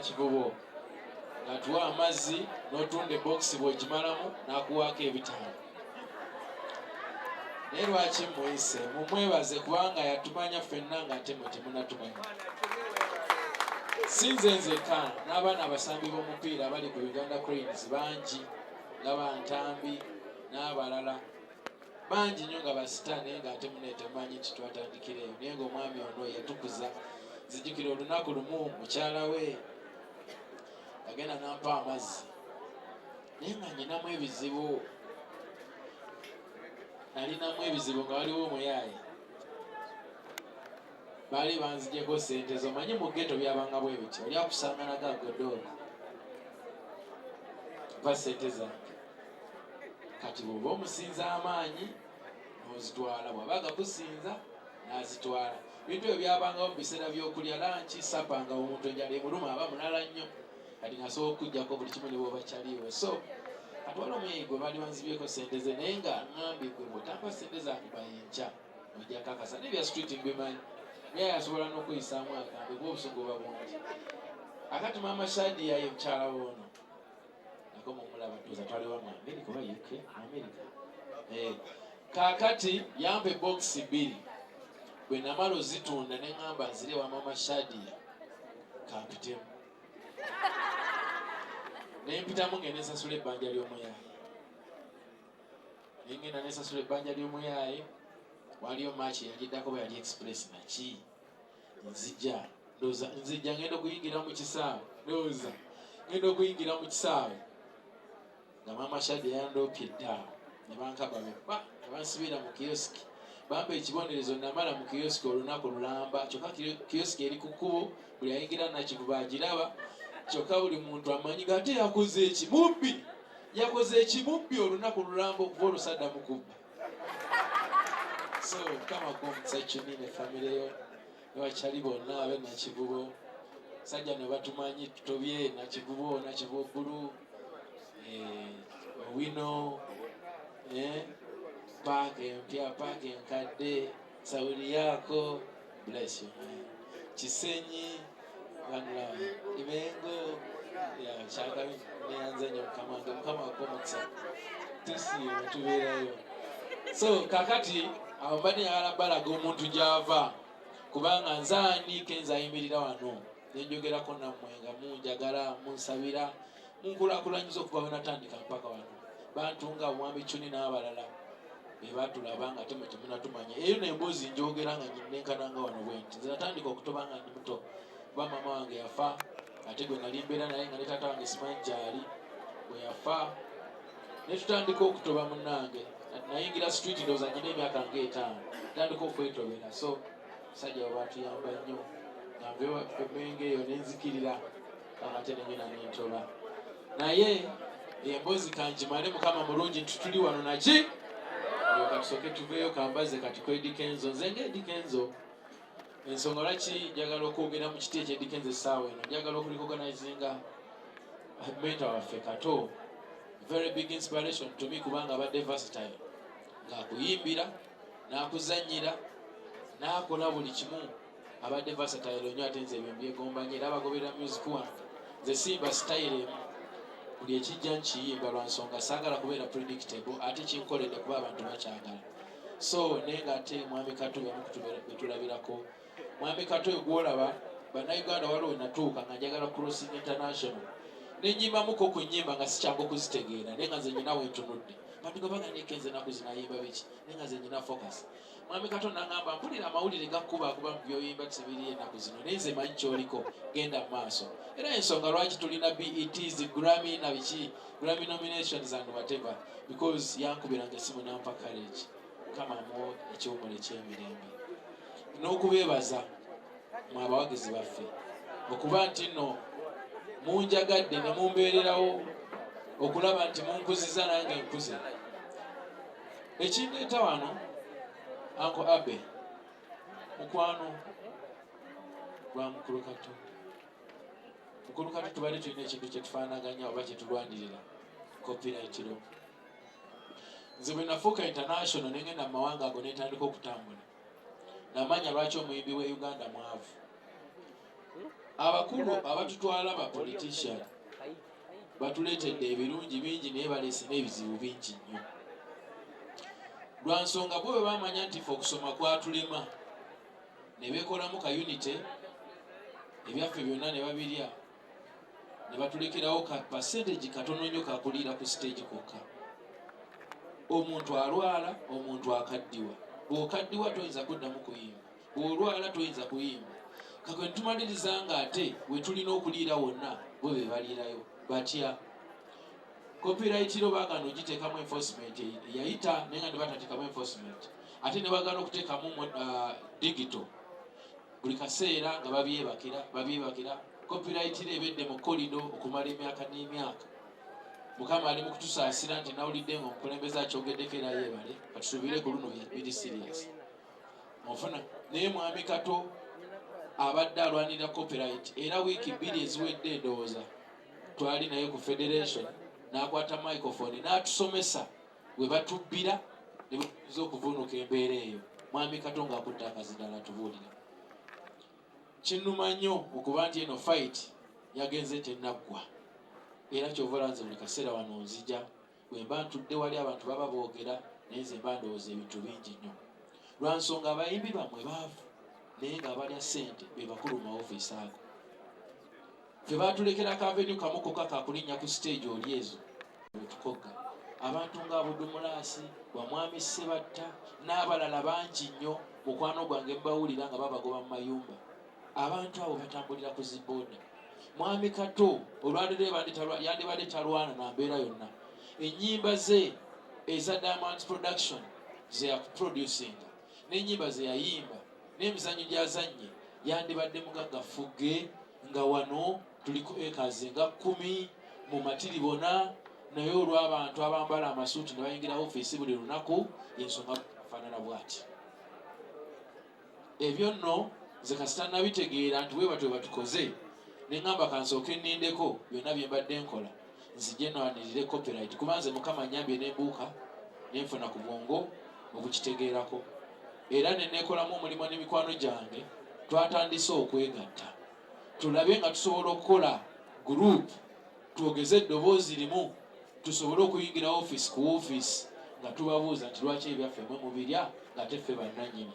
kibubo ng'atuwa amazzi n'otunda ebokisi bw'ogimalamu n'akuwaako ebitaano. Naye lwaki muyise? Mumwebaze kubanga yatumanya ffenna ng'ate mwe temunatumanya. Si nze nzekka, n'abaana abasambi b'omupiira bali ku Uganda Cranes bangi nga Bantambi n'abalala bangi nnyo nga basita naye ng'ate muneetemanyi nti twatandikira eyo. Naye ng'omwami ono yatukuza. Nzijukira olunaku lumu mukyala we agenda n'ampa amazzi naye nga nyinamu ebizibu. Nalinamu ebizibu nga waliwo omuyaaye baali banzigyeko ssente zo. Manyi mu ghetto byabanga bwe biti, oli akusanga nagagodoogo mpa ssente zange. Kati bw'oba omusinza amaanyi n'ozitwala, bw'aba gakusinza n'azitwala. Bintu ebyo byabangawo mu biseera by'okulya lanchi, sapa nga omuntu enjala emuluma aba mulala nnyo, kati ng'asobola okuggyako buli kimu ne bw'oba kyaliwo. So kati waliwo omuyayi gwe baali banzibyeko ssente ze naye nga ŋŋambye gwe bw'otampa ssente zange bayenkya ojja kakasa. N'ebya street mbimanyi naye asobola n'okweyisaamu agambe bw'obusungu buba bungi. Akati maama Shadia ye mukyala w'ono nako mumulaba tuuza twali wa mu America oba UK? America. Kaakati yampa ebokisi 2 bwe namala ozitunda ne ŋŋamba nzire wa maama Shadia kampitemu. Ne mpitamu ngenda nsasula ebbanja ly'omuyaaye. Naye ngenda nensasula ebbanja ly'omuyaaye, waliyo maaki yagiddako bwe yali express naki. Nzijja ngenda okuyingira mu kisaawe. Ndowooza ngenda okuyingira mu kisaawe nga maama Shadia yandoopye eddaawo ne bankaba beppa ne bansibira mu kiyosiki. Bampa ekibonerezo namala mu kiyosiki olunaku lulamba. Kyokka kiyosiki eri ku kkubo, buli ayingira nakivuba agiraba. Kyokka buli muntu amanyi ng'ate yakoze ekimubbi. Yakoze ekimubbi olunaku lulamba okuva olusadda mu kubba. So Mukama kumukisa Chuni ne famire yo ne bakyali bonna abe Nakivubo. Sajja ne batumanyi tutobye Nakivubo, Nakivubo Bulu, Owino, paaka empya, paaka enkadde, sawuli yaako, bless you man. Kisenyi, Banla, Ibengo, kyaka neyanze nnyo Mukama akumukisa. Tusiima tubeerayo. So kakati awo mbadde njagala balaga omuntu gy'ava kubanga nze ani Kenzo ayimirira wano nenjogerako nammwe nga munjagala munsabira munkulaakulanyiza okuva we natandika mpaka wano. Bantu nga Mwami Chuni n'abalala be batulaba nga temwe temunatumanya. Eyo n'emboozi njogera nga nyinnenkananga wano bwe nti nze natandika okutoba nga ndi muto kuba maama wange yafa ate gwe nali mbeera naye nga ne taata wange simanyi gyali. Bwe yafa ne tutandika okutoba munnange. Nayingira street ndowooza nyina emyaka nga 5 tandika okwetobera. So musajja we batuyamba nnyo nga nveewa emmenge eyo nenzikirira ate nenyina nentoba. Naye emboozi kanjimale Mukama mulungi nti tuli wano naki katusooke tuveeyo kambaze kati ku Eddy Kenzo. Nze nga Eddy Kenzo ensonga lwaki njagala okwogera mu kiti ekya Eddy Kenzo essaawa eno njagala okurecognizinga mentor waffe Kato. Very big inspiration to me kubanga abadde versatile. Ng'akuyimbira, n'akuzannyira, n'akola buli kimu. Abadde versatile nnyo ate nze ebyo mbyegomba nnyo era abagoberera music wange. Nze simba style emu. Buli ekijja nkiyimba lwa nsonga saagala kubeera predictable ate kinkoledde kuba abantu bakyagala. So naye ng'ate Mwami Kato betulabirako. Mwami Kato gw'olaba bannayuganda waliwo we natuuka nga njagala crossing international. Nenyimbamuko ku nnyimba nga sikyangu okuzitegeera naye nga nze nyina wentunudde. Bantu gabaga ne Kenzo ennaku zinayimba biki naye nga nze nyina focus. Mwami Kato n'aŋŋamba mpulira amawulire gakkuba mu by'oyimba tibiri ennaku zino naye nze manyi ky'oliko genda mu maaso. Era ensonga lwaki tulina BETs, Grammy na biki, Grammy nominations and whatever because yankubiranga essimu n'ampa courage. Mukama amuwe ekiwummulo eky'emirembe. N'okubeebaza mwe abawagizi baffe okuba nti nno munjagadde ne mumbeererawo okulaba nti munkuziza nange nkuze. Ekindeeta wano Uncle Abe mukwano gwa Mukulu Kato. Mukulu Kato tubadde tulina ekintu kye tufaanaganya oba kye tulwanirira copyright law. Nze bwe nafuuka international ne ngenda mu mawanga ago ne ntandika okutambula namanya lwaki omuyimbi w'e Uganda mwavu. abakulu abatutwala ba politician batuleetedde ebirungi bingi naye baleese n'ebizibu bingi nnyo. Lwa nsonga bo bwe bamanya nti ffe okusoma kwatulema ne beekolamu ka unity ebyaffe byonna ne babirya ne batulekerawo ka percentage katono nnyo kakuliira ku stage kokka. Omuntu alwala, omuntu akaddiwa. Bw'okaddiwa toyinza kuddamu kuyimba, bw'olwala toyinza kuyimba. Kakwe ntumaliriza nga ate we tulina okuliira wonna bo be baliirayo batya. Copyright ro baagana ogiteekamu enforcement yayita naye nga ne batateekamu enforcement, ate ne baagana okuteekamu digital buli kaseera nga babyebakira. Copyright ro ebedde mu kolido okumala emyaka n'emyaka. Mukama ali mu kutusaasira nti nawulidde nga omukulembeze akyogeddeko era yeebale katusuubire ku luno biri serious. Ofuna naye mwami Kato abadde alwanirira copyright era wiiki 2 eziwedde ndowooza twali naye ku federation n'akwata microphone n'atusomesa bwe batubbira ne batuyiza okuvuunuka embeera eyo. Mwami Kato ng'akutte akazidala atubuulira. Kinnuma nnyo okuba nti eno fight yagenze tennaggwa. Era kyova olanze buli kaseera wano nzija bwe mba ntudde wali abantu baba boogera naye nze mba ndowooza ebintu bingi nnyo. Lwa nsonga abayimbi bammwe baavu naye ng'abalya ssente be bakulu mu maofiisi ago. Ffe baatulekera kavenyu kamu kokka kakulinnya ku stage oli ezo wetukogga. Abantu ng'Abudumulaasi, Bamwami Ssebatta n'abalala bangi nnyo mukwano gwange mbawulira nga babagoba mu mayumba. Abantu abo batambulira ku zibooda. Mwami Kato olwaliro yandibadde talwana na mbeera yonna. Ennyimba ze eza Diamond Production ze yakuproducinga n'ennyimba ze yayimba n'emizannyo gy'azannye yandibadde mugaggafu ge nga wano tuliko ekazi nga 10 mu matiribona, naye olw'abantu abambala amasuuti ne bayingira ofiisi buli lunaku ensonga afaanana bw'ati. Ebyo nno nze kasita nabitegeera nti bwe batyo batukoze ne ngamba kansooke nnindeko byonna bye mbadde nkola nzije nwanirire copyright kuba nze Mukama nnyambye n'embuuka nenfuna ku bwongo obukitegeerako. Era ne neekolamu omulimu n'emikwano gyange twatandise okwegatta tulabe nga tusobola okukola group twogeze eddoboozi limu tusobole okuyingira office ku office nga tubabuuza nti lwaki ebyaffe mwe mubirya nga teffe bannannyini.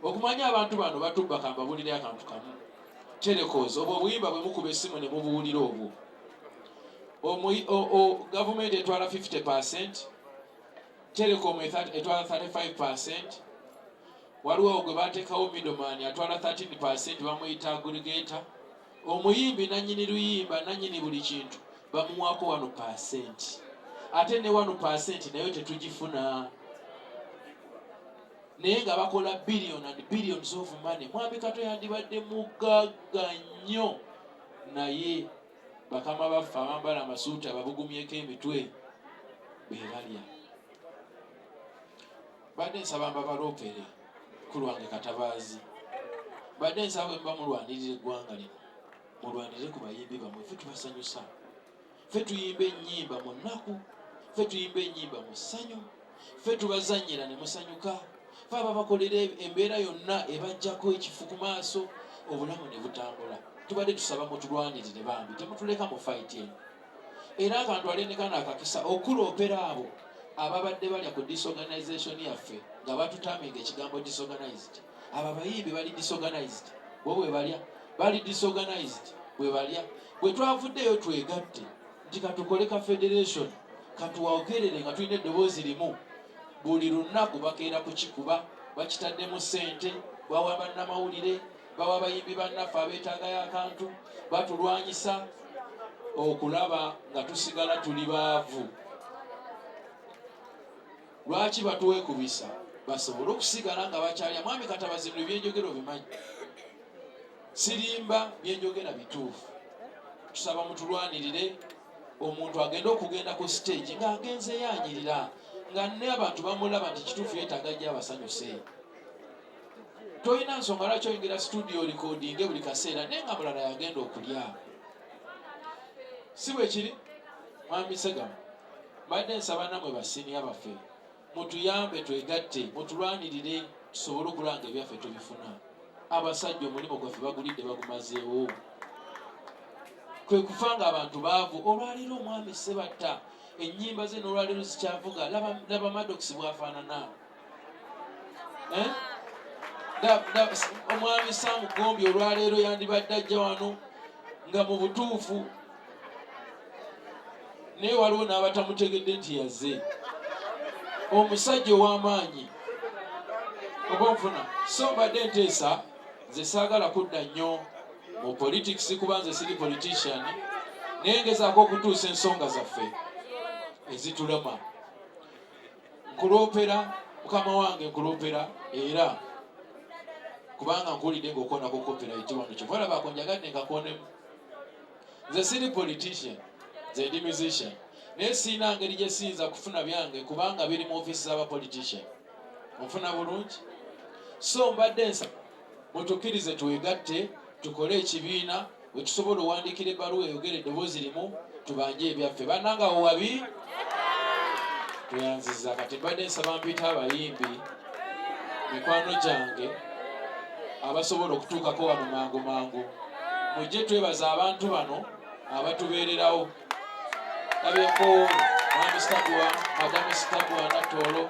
Okumanya abantu bano batubba kambabulire akantu kamu. Telekoz obwo obuyimba bwe mukuba essimu ne mubuwulira obwo. Gavumenti etwala 50%, Telecom etwala 35%, waliwo gwe bateekawo middleman atwala 13% bamuyita aggregator. Omuyimbi nannyini luyimba nannyini buli kintu bamuwaako 1%. Ate ne 1% nayo tetugifuna. Naye nga bakola billion and billions of money. Mwami Kato yandibadde mugagga nnyo naye bakama baffe abambala amasuuti ababugumyeko emitwe be balya. Badde nsaba mbabaloopere ku lwange Katabaazi. Badde nsaba bwe mba mulwanirira eggwanga lino mulwanirire ku bayimbi bammwe. Ffe tubasanyusa, ffe tuyimba ennyimba mu nnaku, ffe tuyimba ennyimba mu ssanyu, ffe tubazannyira ne musanyuka. Ffe ababakolera embeera yonna ebajjako ekifu ku maaso obulamu ne butambula. Tubadde tusaba mutulwanirire bambi temutuleka mu fight eno. Era akantu alendekana akakisa okuloopera abo ababadde balya ku disorganization yaffe nga batutamiga ekigambo disorganized. Abo abayimbi bali disorganized bo bwe balya bali disorganized bwe balya. Bwe twavuddeyo twegatte nti katukole ka federation katuwaogerere nga tulina eddoboozi limu. Buli lunaku bakeera kukikuba bakitaddemu ssente bawa bannamawulire bawa bayimbi bannaffe abeetaagayo akantu batulwanyisa okulaba nga tusigala tuli baavu. Lwaki batuweekubisa? Basobole okusigala nga bakyalya. Mwami Katabazi bino byenjogera obimanyi. Sirimba byenjogera bituufu. Tusaba mutulwanirire omuntu agenda okugenda ku stage ng'agenze yanyirira nga ne abantu bamulaba nti kituufu yeetaaga ajja abasanyuse. Toyina nsonga lwaki oyingira studio recording buli kaseera naye nga mulala yagenda okulya. Si bwe kiri? Mwami Segama mbadde nsaba nammwe basiniya baffe mutuyambe twegatte mutulwanirire tusobole okulanga ebyaffe tubifuna. Abasajja omulimu gwaffe bagulidde bagumazeewo. kwe kufanga abantu baavu. Olwaleero omwami Sebatta ennyimba ze n'olwaleero zikyavuga. Laba Maddox bw'afaanana. Omwami Sam Gombi olwaleero yandibadde ajja wano nga mu butuufu naye waliwo n'abatamutegedde nti yazze. Omusajja ow'amaanyi oba nfuna. So mbadde nteesa nze saagala kudda nnyo mu politics kuba nze siri politician, naye ngezaako okutuusa ensonga zaffe ezitulema. Nkuloopera mukama wange, nkuloopera era kubanga nkuwulidde ng'okoonako copyright wano kyo olaba njagadde nkakoonemu. Nze siri politician, nze ndi musician, naye siina ngeri gye siyinza kufuna byange kubanga biri mu ofiisi z'abapolitician. Nfuna bulungi. So mbadde nsa mutukkirize twegatte tukole ekibiina we tusobola owandiikira ebbaluwa eyogera eddoboozi limu tubanje ebyaffe. Bannanga wabi tuyanziza. Kati mbadde nsaba mpita abayimbi mikwano gyange abasobola okutuukako wano mangu mangu. Mujje twebaza abantu bano abatubeererawo. Labyeko Mwami Stabwa, Madame Stabwa Natolo,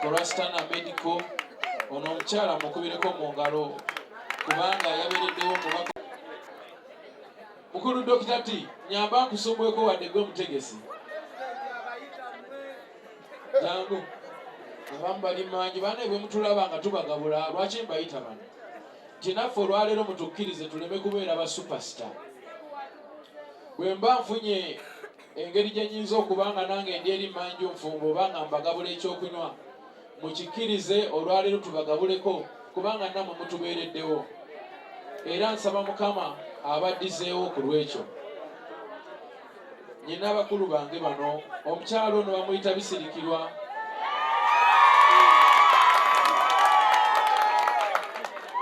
Korastana Medical, ono omukyala mukubireko mu ngalo kubanga yabeereddewo mubaka. Mukulu Dokita T, nyamba nkusumbweko wadde gwe mutegesi. Jangu. Abamu bali mangi bane bwe mutulaba nga tubagabula lwaki mbayita bano. Tinaffe olwaleero mutukkirize tuleme kubeera ba superstar. Bwe mba nfunye engeri gye nnyinza okubanga nange ndi eri manju nfumbo obanga mbagabula ekyokunywa, mukikkirize olwaleero tubagabuleko kubanga nammwe mutubeereddewo. Era nsaba Mukama abaddizeewo ku lwekyo. Nyina abakulu bange bano, omukyalo ono bamuyita Bisirikirwa.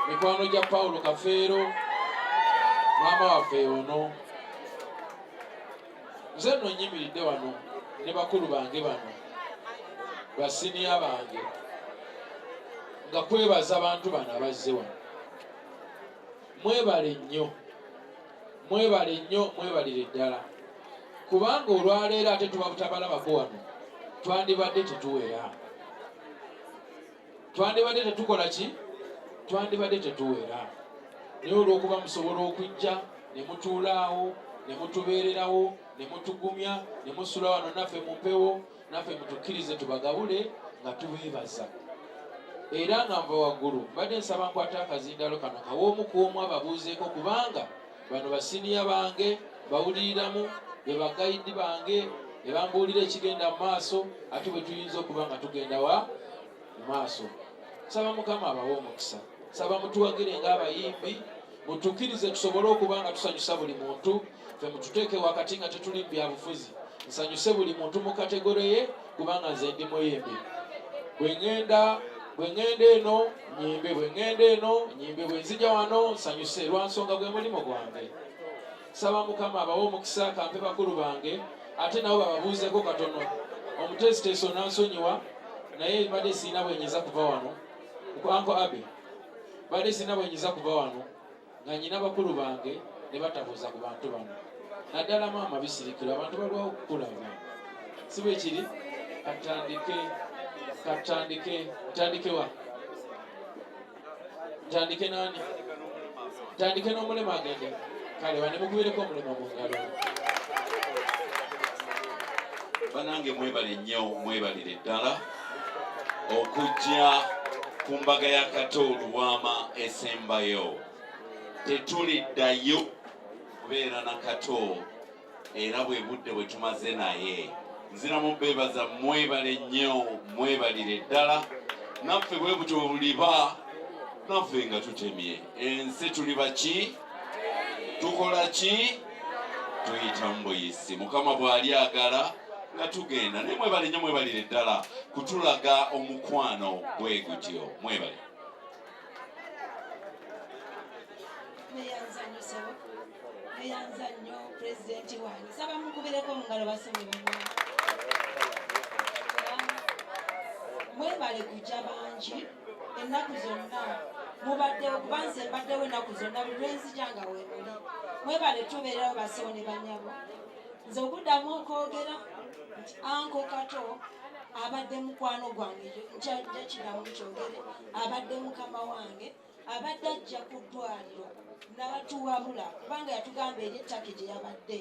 Mikwano gya Paulo Kafeero, maama waffe ono. Nze nno nnyimiridde wano ne bakulu bange bano, basiniya bange, nga kwebaza abantu bano abazze wano. Mwebale nnyo, mwebale nnyo, mwebalire ddala. Kubanga olwaleero ate tuba butabalabako wano, twandibadde tetuwera. Twandibadde tetukola ki? Twandibadde tetuwera. Naye olw'okuba musobola okujja ne mutuulaawo, ne mutubeererawo, ne mutugumya, ne musula wano naffe mu mpewo, naffe mutukkirize tubagabule nga tubeebaza. Era nga nva waggulu mbadde nsaba nkwate akazindalo kano kawoomu ku omu ababuuzeeko kubanga bano basiniya bange bawuliriramu, be bagayidi bange, be bambuulira ekigenda mu maaso ate bwe tuyinza okuba nga tugenda wa mu maaso. Saba Mukama abawe omukisa. Saba mutuwagire ng'abayimbi, mutukkirize tusobole okuba nga tusanyusa buli muntu. Ffe mututeeke wakati nga tetuli byabufuzi. Nsanyuse buli muntu mu kategore ye kubanga nze ndi muyimbi. Bwe ngenda eno nyimbe, bwe ngenda eno nyimbe, bwe nzija wano nsanyuse lwa nsonga gwe mulimo gwange. Saba Mukama abawe omukisa, kampe bakulu bange ate nabo bababuuzeeko katono. Omutesiteeso nansonyiwa naye mbadde siina bwenyiza kuva wano. Anko Abe, mbadde siina bwenyiza kuva wano nga nyina bakulu bange ne batabuuza ku bantu bano. Naddala maama Bisirikirwa, abantu balwawo okukulaba. Si bwe kiri? Katandike wa? Ntandike nani? Ntandike n'omulema agende. Kale banemukubireko omulema mu ngalo. Banange mwebale nnyo, mwebalire ddala okujja ku mbaga ya Kato Lubwama esembayo. Tetuliddayo kubeera na Kato era bwe budde bwe tumaze naye. Nziramu beebaza mwebale nnyo, mwebalire ddala. Naffe bwe butyo buliba naffe nga tutemye. Ensi tuli baki? Tukola ki? Tuyita mbuyisi. Mukama bw'alyagala nga tugenda. Naye mwebale nnyo, mwebalire ddala kutulaga omukwano bwe gutyo. Mwebale. Meyanza nnyo pulezidenti wange. Saba mukubireko mu ngalo basome bano. Mwebale kujja bangi ennaku zonna mubaddewo kuba nze mbaddewo ennaku zonna buli lwenzija nga weemuli. mwebale tubeerawo basewo ne banyabo. Nze okuddamu okwogera nti Uncle Kato abadde mukwano gwange, nkyajja kiramu kyogere, abadde mukama wange, abadde ajja ku ddwaliro n'abatuwabula kubanga yatugamba eri ettaka gye yabadde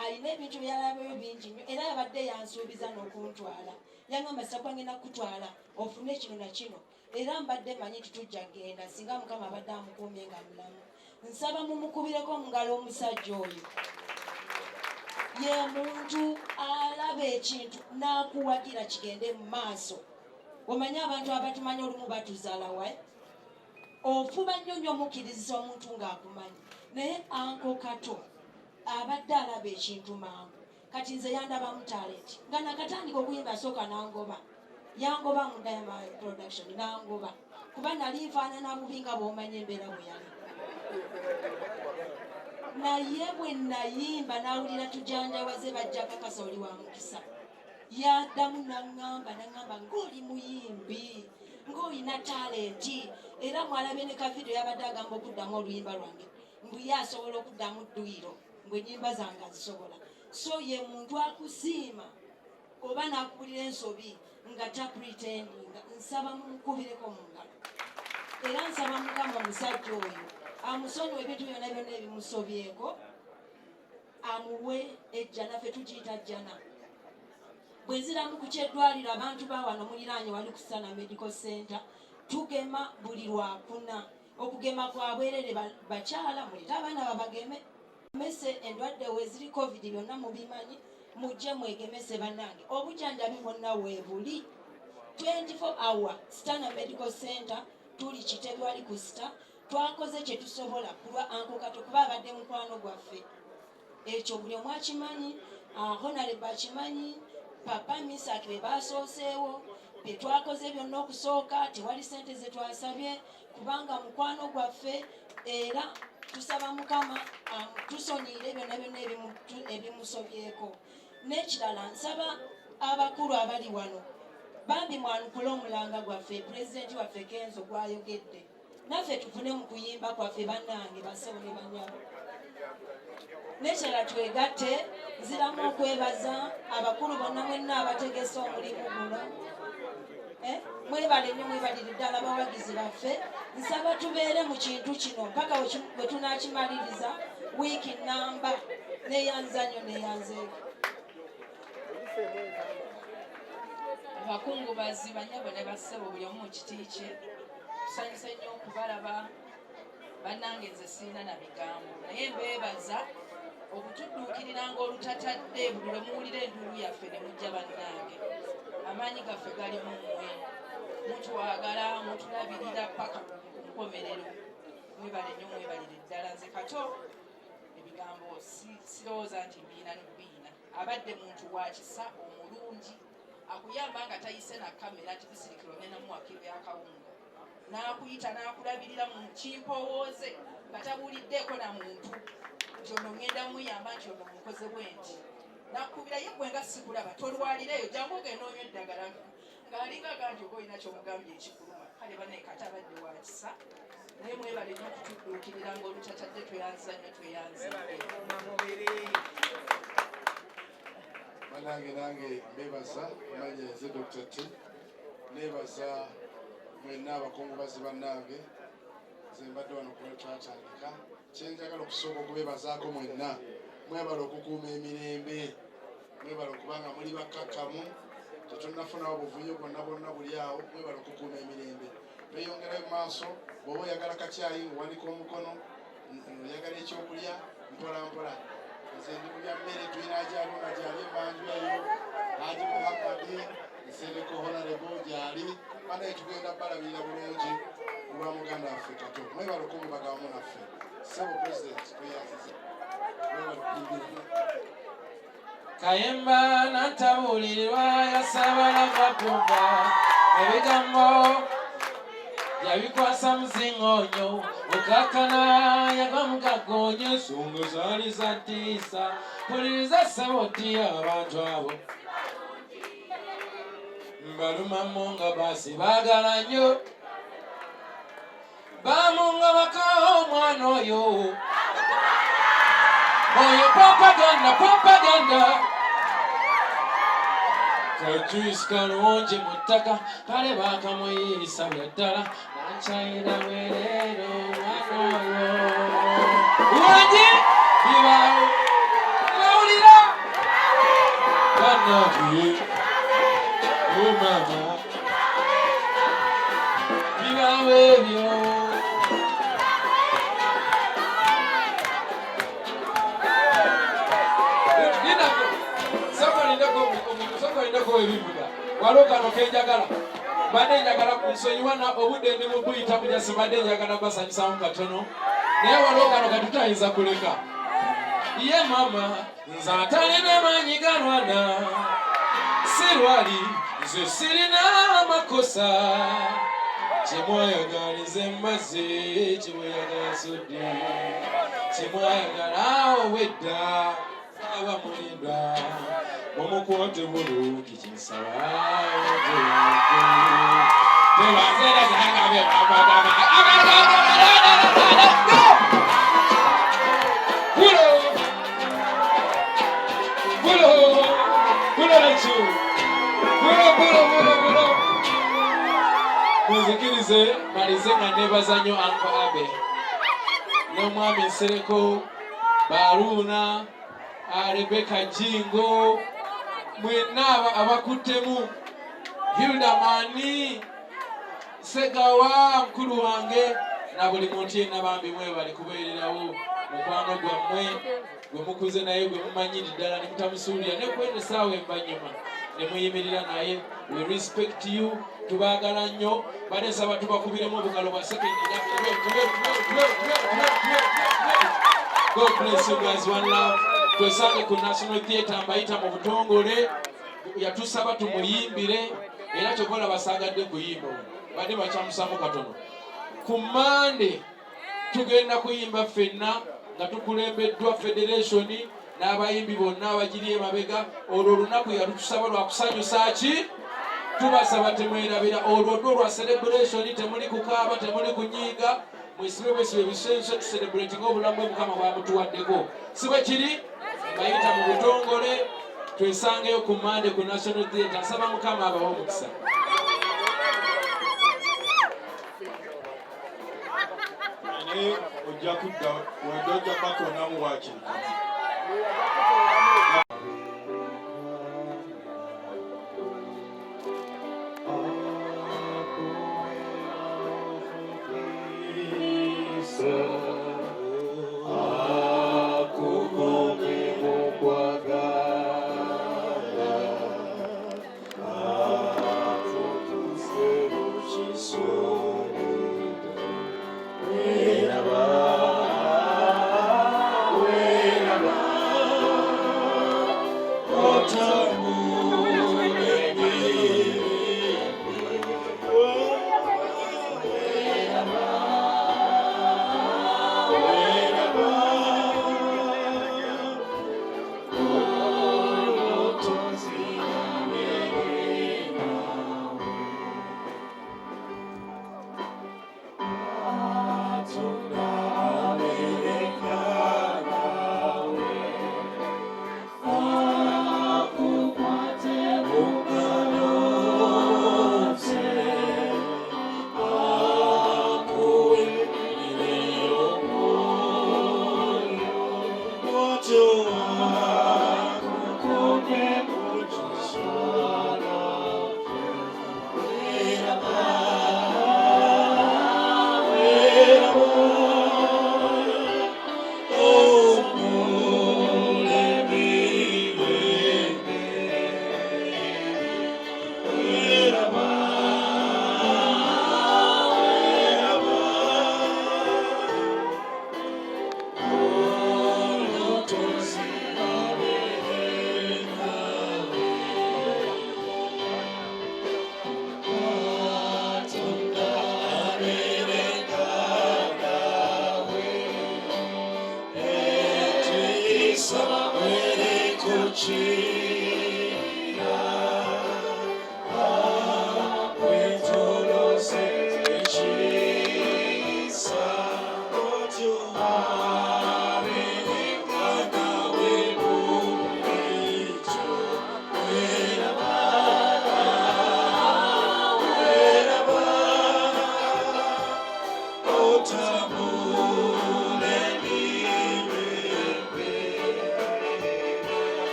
alina ebintu byalabayo bingi nnyo, era yabadde yansuubiza n'okuntwala. Yangamba sikwangenda kutwala ofune kino na kino, era mbadde manyi nti tujja genda singa Mukama abadde amukuumye nga mulamu. Nsaba mumukubireko mu ngalo omusajja oyo. Ye muntu alaba ekintu n'akuwagira kigende mu maaso. Omanyi abantu abatumanyi olumu batuzaala wa? Ofuba nnyo nnyo mukkiriza omuntu ng'akumanyi. Naye Uncle Kato abadde alaba ekintu mangu. Kati nze yandabamu talenti. Nga nakatandika okuyimba asooka n'angoba. Yangoba mu Diamond Production n'angoba. Kuba nali nfaanana bubi nga bw'omanyi embeera bwe yali. Naye bwe nayimba n'awulira tujanjawaze bajja kakasa oli wa mukisa. Yaddamu n'aŋŋamba ng'oli muyimbi, ng'olina talenti, era mwalabye ne kavidiyo yabadde agamba okuddamu oluyimba lwange. Mbuye asobola okuddamu dduyiro, mbwe ennyimba zange azisobola. So ye muntu akusiima oba n'akubulira ensobi nga tapretendinga. Nsaba mumukubireko mu ngalo. Era nsaba Mukama omusajja oyo amusonyiwe ebintu byonna byonna ebimusobyeko, amuwe ejjana, ffe tugiyita jjana. Bwe nziramu ku kyeddwaliro abantu ba wano muliraanye wali ku Sana Medical Center, tugema buli Lwakuna. Okugema kwa bwerere bakyala muleta abaana babageme. Mese endwadde weziri COVID byonna mubimanyi, mujje mwegemese bannange. Obujjanjabi bwonna weebuli 24 hour Sana Medical Center, tuli Kitebe wali ku Sita. Twakoze kye tusobola kulwa Uncle Kato kuba abadde mukwano gwaffe. Ekyo buli omu akimanyi, Honorable akimanyi, Papa Misaki be basooseewo. Bye twakoze byonna okusooka tewali ssente ze twasabye kubanga mukwano gwaffe, era tusaba Mukama tusonyiire byonna byonna ebimusobyeko. N'ekirala nsaba abakulu abali wano bambi mwanukule omulanga gwaffe Pulezidenti waffe Kenzo gw'ayogedde. Naffe tufune mu kuyimba kwaffe bannange basewo ne banyabo. N'ekirala twegatte, nziramu okwebaza abakulu bonna mwenna abategese omulimu guno. Mwebale nnyo, mwebalire ddala abawagizi baffe. Nsaba tubeere mu kintu kino mpaka bwe tunaakimaliriza wiiki nnamba n'eyanzanyo n'eyanzeeko. Abakungubazi banyabo ne bassebo buli omu mu kiti kye. Tusanyuse nnyo okubalaba bannange, nze sirina na bigambo naye mbeebaza okutudduukirira ng'olutatadde buli lwe muwulira enduulu yaffe ne mujja bannange. Amaanyi gaffe gali mu mmwe, mutwagala mutulabirira paka ku nkomerero. Mwebale nnyo, mwebalire ddala. Nze Kato ebigambo sirowooza nti mbiina n'obbiina. Abadde muntu wa kisa omulungi, akuyamba nga tayise na kamera nti bisirikiro nenamuwakiro yakawunga, n'akuyita n'akulabirira mu kimpowooze nga tabuuliddeeko na muntu nti ono ŋŋenda muyamba nti ono mukoze bwe nti nakubira ye gwe nga sikulaba tolwalireyo jangu ogenda onywa eddagala ng'alinga ganti oba olina kyomugambye ekikuluma. Kale banne Kata abadde wa kisa, naye mwebale nnyo okutudduukirira ng'olutatadde tweyanza nnyo tweyanzidde. Nange mbebaza manye nze Dr. T. Nebaza mwenna abakungubazi bannange, nze mbadde wano kuba twatandika. Kyenjagala okusooka okubebazaako mwenna, mwebala okukuuma emirembe, mwebala okubanga muli bakkakkamu, tetunnafunawo buvuyo bwonna buli awo, mwebala okukuuma emirembe. Tweyongerayo mu maaso, bw'oba oyagala kakyayi ng'owanika omukono, oyagala ekyokulya mpola mpola. Nze ndi kulya mmere tulina ajaluna gyali emmanju eyo, Haji Muhammadi, nsereko Honorable gyali, banaye tugenda balabirira bulungi olwa muganda waffe Kato. Mwebala okumubaga wamu naffe. Ssebo Pulezidenti tweyanziza. Mwebala okuyimbira. Kayemba n'atabuulirirwa yasabala gatumba ebigambo yabikwasa muzingonyo okakana yagwa mugagonyo ensonga zaali zattiisa. Puliriza ssebo ti abantu abo mbalumamu nga basi baagala nnyo bamu nga bakawo omwana oyo Oh, your propaganda. Kajuice kalonje mutaka kale bakamuyisa byaddala nanchayira werero wanoyo wanje bibawo mawulira banabi umama bibawo ebyo walokano kenjagala badde njagala kunsonyiwana obudde ndi mubuyita mujasi badde njagala basanyusamu katono naye walokano katutayinza kuleka ye mama nze atalina maanyi galwana sirwali nze sirina amakosa kyemwayagalize mbaze kimwayagala sodde kimwayagala obwedda abamulindwa mumukwate bulungi kinsaba tebazera zangabe babagama muzikirize malize nga nebaza nnyo Uncle Abe n'omwami Nsereko Baruna Rebecca Jingo mwenna abakuttemu Hilda Mani Segawa mkulu wange na buli muntu yenna bambi mwebale kubeererawo mukwano gwammwe gwe mukuze naye gwe mumanyiri ddala ne mutamusuulira ne kwene essaawa embanyuma ne muyimirira naye. We respect you, tubaagala nnyo bade saba tubakubiremu obugalo bwa sekendi. God bless you guys, one love. Twesange ku National Theatre mbayita mu butongole yatusaba tumuyimbire era kyokola basagadde kuyimba badde bakyamusamu katono. Ku Monday tugenda kuyimba ffenna nga tukulembeddwa federation n'abayimbi bonna abagiri emabega. Olwo olunaku yalutusaba lwa kusanyusa ki tubasaba temwerabira olwo lwa celebration temuli kukaaba temuli kunyiiga mwesibe bwesibe bisense tu celebrating obulamu bwe Mukama bwamutuwaddeko si bwe kiri. Bayita mu butongole twesangeyo ku Monday ku National Theatre. Nsaba Mukama abawe omukisa. Naye ojja kudda wenda ojja bakonamu wakiri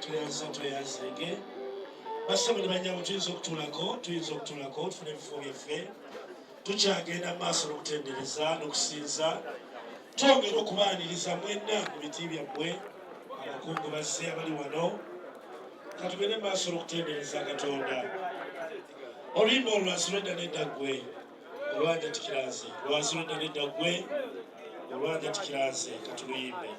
kiranza tweyanzege basaba ne banyamu tuyinza okutulako tufune ebifo byaffe tukyagenda mu maaso n'okutendereza n'okusinza twongera okubaaniriza mwenna mu biti byammwe abakungu bazze abali wano katugende mu maaso n'okutendereza Katonda oluyimba olwazi lwedda nedda ggwe olwanja tikiraze lwazi lwedda nedda ggwe olwanja tikiraze katuluyimbe